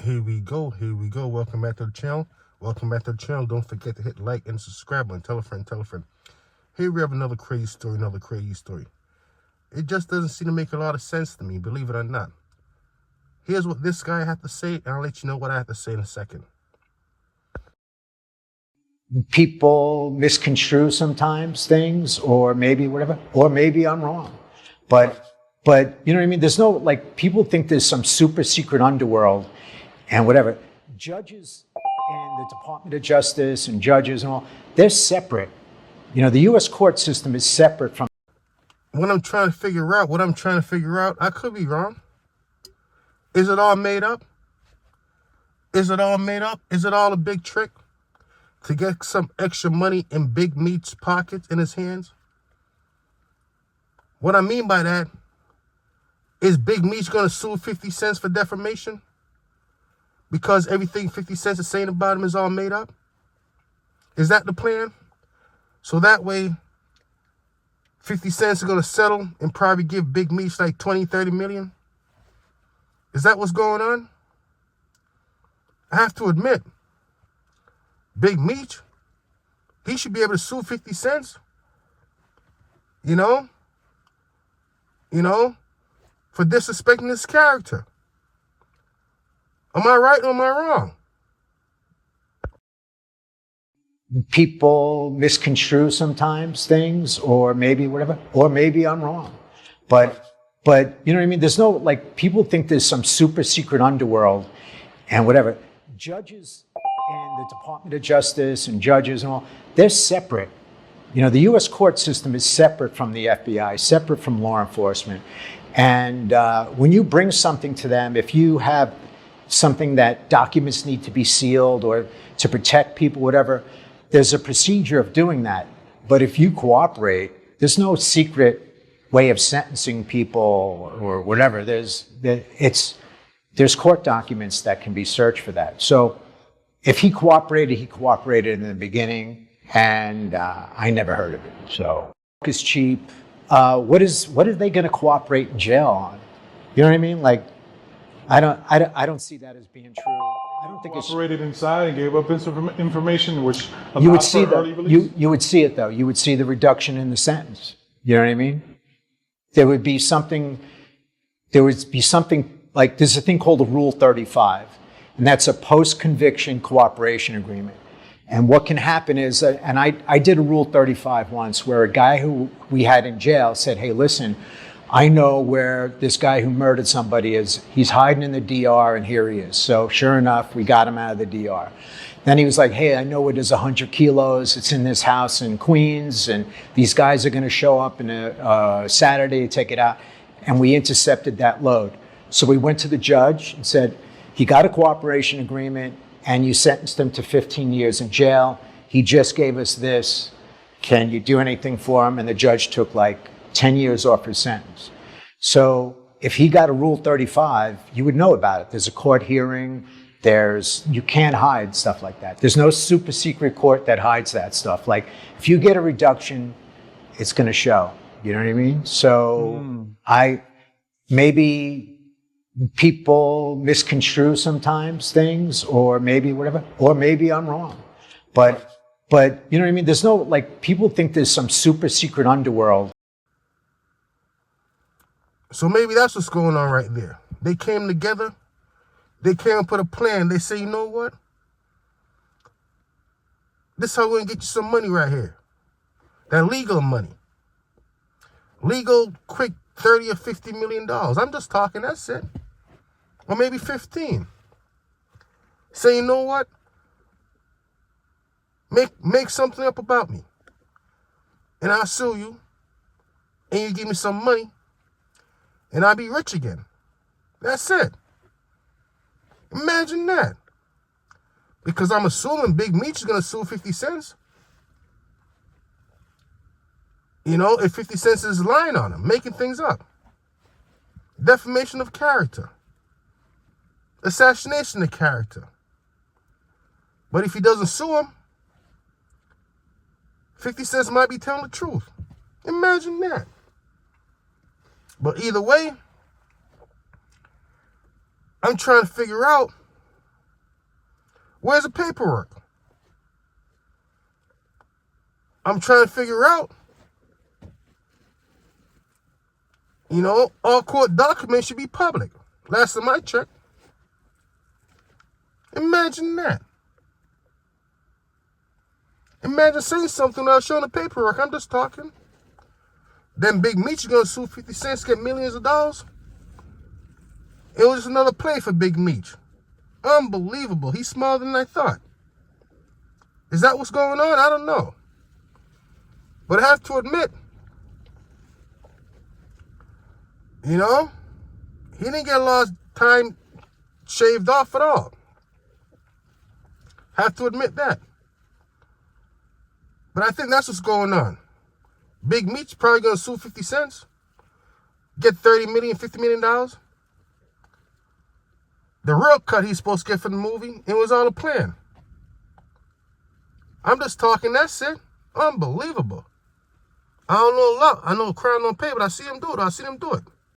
Here we go. Here we go. Welcome back to the channel. Welcome back to the channel. Don't forget to hit like and subscribe and tell a friend, tell a friend. Here we have another crazy story, another crazy story. It just doesn't seem to make a lot of sense to me, believe it or not. Here's what this guy had to say, and I'll let you know what I have to say in a second. People misconstrue sometimes things, or maybe whatever, or maybe I'm wrong. But you know what I mean? There's no, like, people think there's some super secret underworld and whatever. Judges and the Department of Justice and judges and all, they're separate. You know, the U.S. court system is separate from. What I'm trying to figure out, I could be wrong. Is it all made up? Is it all made up? Is it all a big trick to get some extra money in Big Meech's pockets, in his hands? What I mean by that is Big Meech going to sue 50 Cent for defamation because everything 50 Cent is saying about him is all made up? Is that the plan? So that way 50 Cent is going to settle and probably give Big Meech like 20, 30 million? Is that what's going on? I have to admit, Big Meech, he should be able to sue 50 Cent. You know, for disrespecting his character. Am I right or am I wrong? People misconstrue sometimes things, or maybe whatever, or maybe I'm wrong. But you know what I mean? There's no, like, people think there's some super secret underworld and whatever. Judges and the Department of Justice and judges and all, they're separate. You know, the U.S. court system is separate from the FBI, separate from law enforcement. And when you bring something to them, if you have something that documents need to be sealed or to protect people, whatever, there's a procedure of doing that. But if you cooperate, there's no secret way of sentencing people or whatever. There's court documents that can be searched for that. So if he cooperated in the beginning, and I never heard of it. So it's cheap. What are they going to cooperate in jail on? You know what I mean? Like, I don't see that as being true. I don't think cooperated inside and gave up information, which you would see you would see it though. You would see the reduction in the sentence. You know what I mean? There would be something like, there's a thing called a Rule 35, and that's a post-conviction cooperation agreement. And what can happen is, and I did a Rule 35 once where a guy who we had in jail said, hey, listen, I know where this guy who murdered somebody is. He's hiding in the DR, and here he is. So sure enough, we got him out of the DR. Then he was like, hey, I know where there's 100 kilos. It's in this house in Queens, and these guys are going to show up on a Saturday to take it out. And we intercepted that load. So we went to the judge and said, he got a cooperation agreement, and you sentenced him to 15 years in jail. He just gave us this. Can you do anything for him? And the judge took like 10 years off his sentence. So if he got a Rule 35, you would know about it. There's a court hearing. You can't hide stuff like that. There's no super secret court that hides that stuff. Like, if you get a reduction, it's going to show. You know what I mean? So maybe people misconstrue sometimes things, or maybe whatever, or maybe I'm wrong. But you know what I mean? There's no, like, people think there's some super secret underworld. So maybe that's what's going on right there. They came together. They came and put a plan. They say, you know what? This is how we're going to get you some money right here. That legal money. Legal, quick, 30 or 50 million dollars. I'm just talking, that's it. Or maybe 15. Say, you know what? Make something up about me. And I'll sue you. And you give me some money. And I'll be rich again. That's it. Imagine that. Because I'm assuming Big Meech is going to sue 50 Cent. You know, if 50 Cent is lying on him, making things up. Defamation of character. Assassination of character. But if he doesn't sue him, 50 Cent might be telling the truth. Imagine that. But either way, I'm trying to figure out Where's the paperwork? I'm trying to figure out, all court documents should be public. Last time I checked. Imagine that. Imagine saying something without showing the paperwork. I'm just talking. Then Big Meech is going to sue 50 Cent, get millions of dollars. It was just another play for Big Meech. Unbelievable. He's smarter than I thought. Is that what's going on? I don't know. But I have to admit, he didn't get a lot of time shaved off at all. Have to admit that. But I think that's what's going on. Big Meech probably going to sue 50 Cent, get $30 million, $50 million. The real cut he's supposed to get from the movie, it was all a plan. I'm just talking, that's it. Unbelievable. I don't know a lot. I know crime don't pay, but I see him do it.